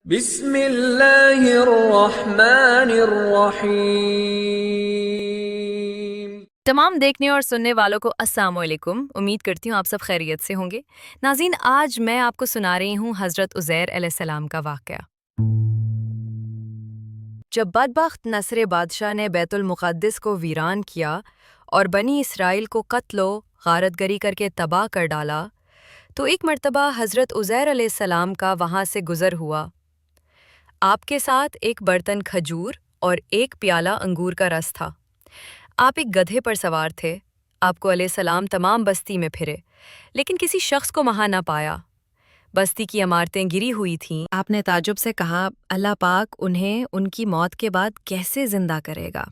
بسم اللہ الرحمن الرحیم۔ تمام دیکھنے اور سننے والوں کو السلام علیکم۔ امید کرتی ہوں آپ سب خیریت سے ہوں گے۔ ناظرین، آج میں آپ کو سنا رہی ہوں حضرت عزیر علیہ السلام کا واقعہ۔ جب بدبخت نصر بادشاہ نے بیت المقدس کو ویران کیا اور بنی اسرائیل کو قتل و غارت گری کر کے تباہ کر ڈالا، تو ایک مرتبہ حضرت عزیر علیہ السلام کا وہاں سے گزر ہوا۔ آپ کے ساتھ ایک برتن کھجور اور ایک پیالہ انگور کا رس تھا۔ آپ ایک گدھے پر سوار تھے۔ آپ کو علیہ السلام تمام بستی میں پھرے، لیکن کسی شخص کو وہاں نہ پایا۔ بستی کی عمارتیں گری ہوئی تھیں۔ آپ نے تعجب سے کہا، اللہ پاک انہیں ان کی موت کے بعد کیسے زندہ کرے گا؟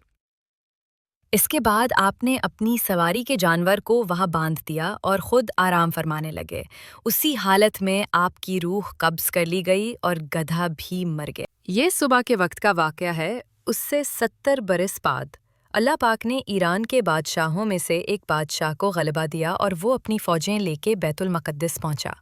اس کے بعد آپ نے اپنی سواری کے جانور کو وہاں باندھ دیا اور خود آرام فرمانے لگے۔ اسی حالت میں آپ کی روح قبض کر لی گئی اور گدھا بھی مر گیا۔ یہ صبح کے وقت کا واقعہ ہے۔ اس سے 70 برس بعد اللہ پاک نے ایران کے بادشاہوں میں سے ایک بادشاہ کو غلبہ دیا اور وہ اپنی فوجیں لے کے بیت المقدس پہنچا۔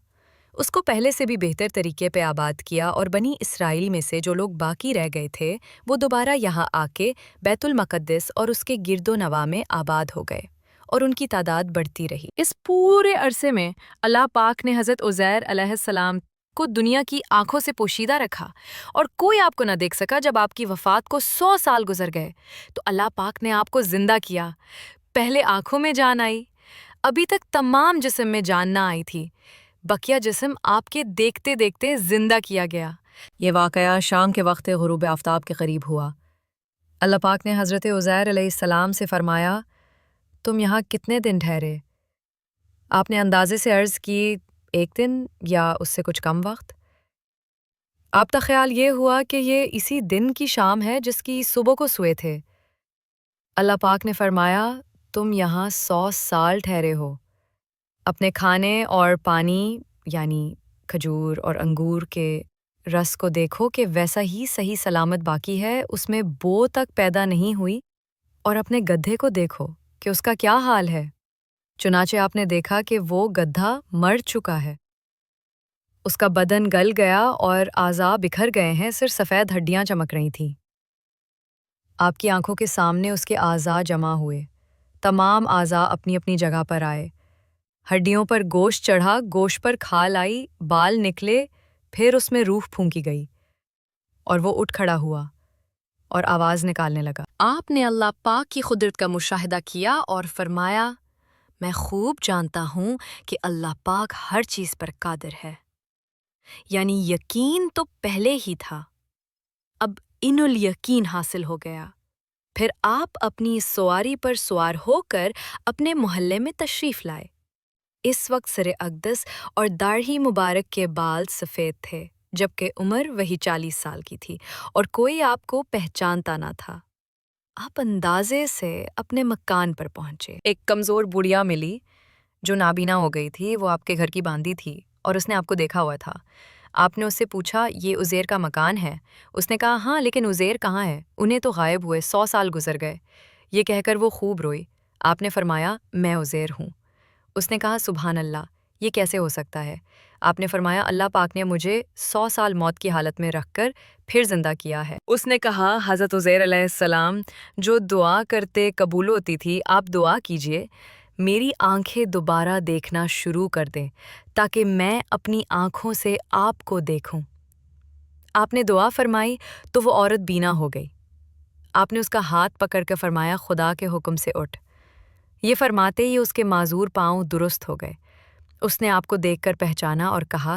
اس کو پہلے سے بھی بہتر طریقے پہ آباد کیا اور بنی اسرائیل میں سے جو لوگ باقی رہ گئے تھے وہ دوبارہ یہاں آ کے بیت المقدس اور اس کے گرد و نواح میں آباد ہو گئے اور ان کی تعداد بڑھتی رہی۔ اس پورے عرصے میں اللہ پاک نے حضرت عزیر علیہ السلام کو دنیا کی آنکھوں سے پوشیدہ رکھا اور کوئی آپ کو نہ دیکھ سکا۔ جب آپ کی وفات کو 100 سال گزر گئے تو اللہ پاک نے آپ کو زندہ کیا۔ پہلے آنکھوں میں جان آئی، ابھی تک تمام جسم میں جان نہ آئی تھی، بقیہ جسم آپ کے دیکھتے دیکھتے زندہ کیا گیا۔ یہ واقعہ شام کے وقت غروب آفتاب کے قریب ہوا۔ اللہ پاک نے حضرت عزیر علیہ السلام سے فرمایا، تم یہاں کتنے دن ٹھہرے؟ آپ نے اندازے سے عرض کی، 1 دن یا اس سے کچھ کم وقت۔ آپ کا خیال یہ ہوا کہ یہ اسی دن کی شام ہے جس کی صبح کو سوئے تھے۔ اللہ پاک نے فرمایا، تم یہاں 100 سال ٹھہرے ہو۔ اپنے کھانے اور پانی یعنی کھجور اور انگور کے رس کو دیکھو کہ ویسا ہی صحیح سلامت باقی ہے، اس میں بو تک پیدا نہیں ہوئی، اور اپنے گدھے کو دیکھو کہ اس کا کیا حال ہے۔ چنانچہ آپ نے دیکھا کہ وہ گدھا مر چکا ہے، اس کا بدن گل گیا اور اعضاء بکھر گئے ہیں، صرف سفید ہڈیاں چمک رہی تھیں۔ آپ کی آنکھوں کے سامنے اس کے اعضاء جمع ہوئے، تمام اعضاء اپنی اپنی جگہ پر آئے، ہڈیوں پر گوشت چڑھا، گوشت پر کھال آئی، بال نکلے، پھر اس میں روح پھونکی گئی اور وہ اٹھ کھڑا ہوا اور آواز نکالنے لگا۔ آپ نے اللہ پاک کی قدرت کا مشاہدہ کیا اور فرمایا، میں خوب جانتا ہوں کہ اللہ پاک ہر چیز پر قادر ہے۔ یعنی یقین تو پہلے ہی تھا، اب الیقین حاصل ہو گیا۔ پھر آپ اپنی سواری پر سوار ہو کر اپنے محلے میں تشریف لائے۔ اس وقت سر اقدس اور داڑھی مبارک کے بال سفید تھے، جبکہ عمر وہی 40 سال کی تھی اور کوئی آپ کو پہچانتا نہ تھا۔ آپ اندازے سے اپنے مکان پر پہنچے۔ ایک کمزور بڑھیا ملی جو نابینا ہو گئی تھی، وہ آپ کے گھر کی باندھی تھی اور اس نے آپ کو دیکھا ہوا تھا۔ آپ نے اس سے پوچھا، یہ عزیر کا مکان ہے؟ اس نے کہا، ہاں، لیکن عزیر کہاں ہے؟ انہیں تو غائب ہوئے 100 سال گزر گئے۔ یہ کہہ کر وہ خوب روئی۔ آپ نے فرمایا، میں عزیر ہوں۔ اس نے کہا، سبحان اللہ، یہ کیسے ہو سکتا ہے؟ آپ نے فرمایا، اللہ پاک نے مجھے 100 سال موت کی حالت میں رکھ کر پھر زندہ کیا ہے۔ اس نے کہا، حضرت عزیر علیہ السلام، جو دعا کرتے قبول ہوتی تھی، آپ دعا کیجئے میری آنکھیں دوبارہ دیکھنا شروع کر دیں تاکہ میں اپنی آنکھوں سے آپ کو دیکھوں۔ آپ نے دعا فرمائی تو وہ عورت بینا ہو گئی۔ آپ نے اس کا ہاتھ پکڑ کر فرمایا، خدا کے حکم سے اٹھ۔ یہ فرماتے ہی اس کے معذور پاؤں درست ہو گئے۔ اس نے آپ کو دیکھ کر پہچانا اور کہا،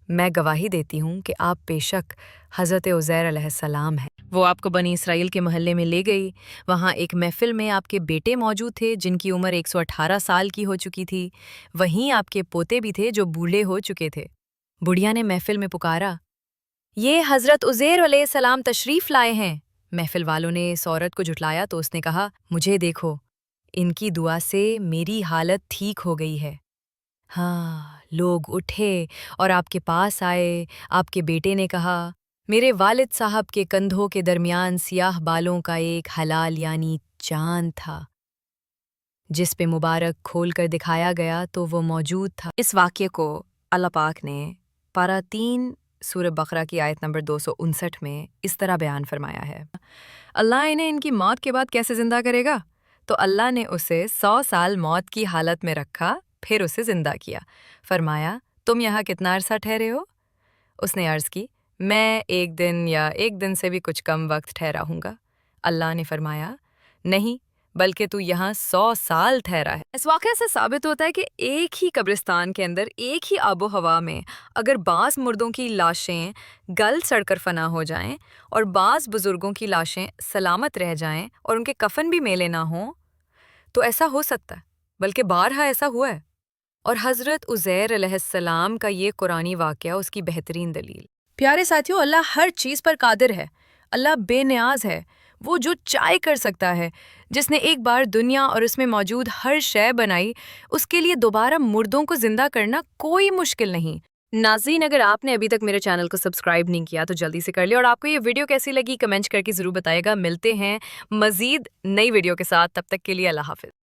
میں گواہی دیتی ہوں کہ آپ بے شک حضرت عزیر علیہ السلام ہیں۔ وہ آپ کو بنی اسرائیل کے محلے میں لے گئی۔ وہاں ایک محفل میں آپ کے بیٹے موجود تھے جن کی عمر 118 سال کی ہو چکی تھی۔ وہیں آپ کے پوتے بھی تھے جو بوڑھے ہو چکے تھے۔ بڑھیا نے محفل میں پکارا، یہ حضرت عزیر علیہ السلام تشریف لائے ہیں۔ محفل والوں نے اس عورت کو جھٹلایا تو اس نے کہا، مجھے دیکھو، ان کی دعا سے میری حالت ٹھیک ہو گئی ہے۔ ہاں، لوگ اٹھے اور آپ کے پاس آئے۔ آپ کے بیٹے نے کہا، میرے والد صاحب کے کندھوں کے درمیان سیاہ بالوں کا ایک حلال یعنی چاند تھا، جس پہ مبارک کھول کر دکھایا گیا تو وہ موجود تھا۔ اس واقعے کو اللہ پاک نے پارہ 3 سورہ بقرہ کی آیت نمبر 259 میں اس طرح بیان فرمایا ہے، اللہ انہیں ان کی موت کے بعد کیسے زندہ کرے گا؟ تو اللہ نے اسے 100 سال موت کی حالت میں رکھا، پھر اسے زندہ کیا۔ فرمایا، تم یہاں کتنا عرصہ ٹھہرے ہو؟ اس نے عرض کی، میں 1 دن یا 1 دن سے بھی کچھ کم وقت ٹھہرا ہوں گا۔ اللہ نے فرمایا، نہیں بلکہ تو یہاں 100 سال ٹھہرا ہے۔ اس واقعے سے ثابت ہوتا ہے کہ ایک ہی قبرستان کے اندر ایک ہی آب و ہوا میں اگر بعض مردوں کی لاشیں گل سڑ کر فنا ہو جائیں اور بعض بزرگوں کی لاشیں سلامت رہ جائیں اور ان کے کفن بھی میلے نہ ہوں تو ایسا ہو سکتا ہے، بلکہ بارہا ایسا ہوا ہے۔ اور حضرت عزیر علیہ السلام کا یہ قرآنی واقعہ اس کی بہترین دلیل۔ پیارے ساتھیوں، اللہ ہر چیز پر قادر ہے، اللہ بے نیاز ہے، وہ جو چاہے کر سکتا ہے۔ جس نے ایک بار دنیا اور اس میں موجود ہر شے بنائی، اس کے لیے دوبارہ مردوں کو زندہ کرنا کوئی مشکل نہیں۔ ناظرین، اگر آپ نے ابھی تک میرے چینل کو سبسکرائب نہیں کیا تو جلدی سے کر لیں، اور آپ کو یہ ویڈیو کیسی لگی کمنٹ کر کے ضرور بتائے گا۔ ملتے ہیں مزید نئی ویڈیو کے ساتھ، تب تک کے لیے اللہ حافظ۔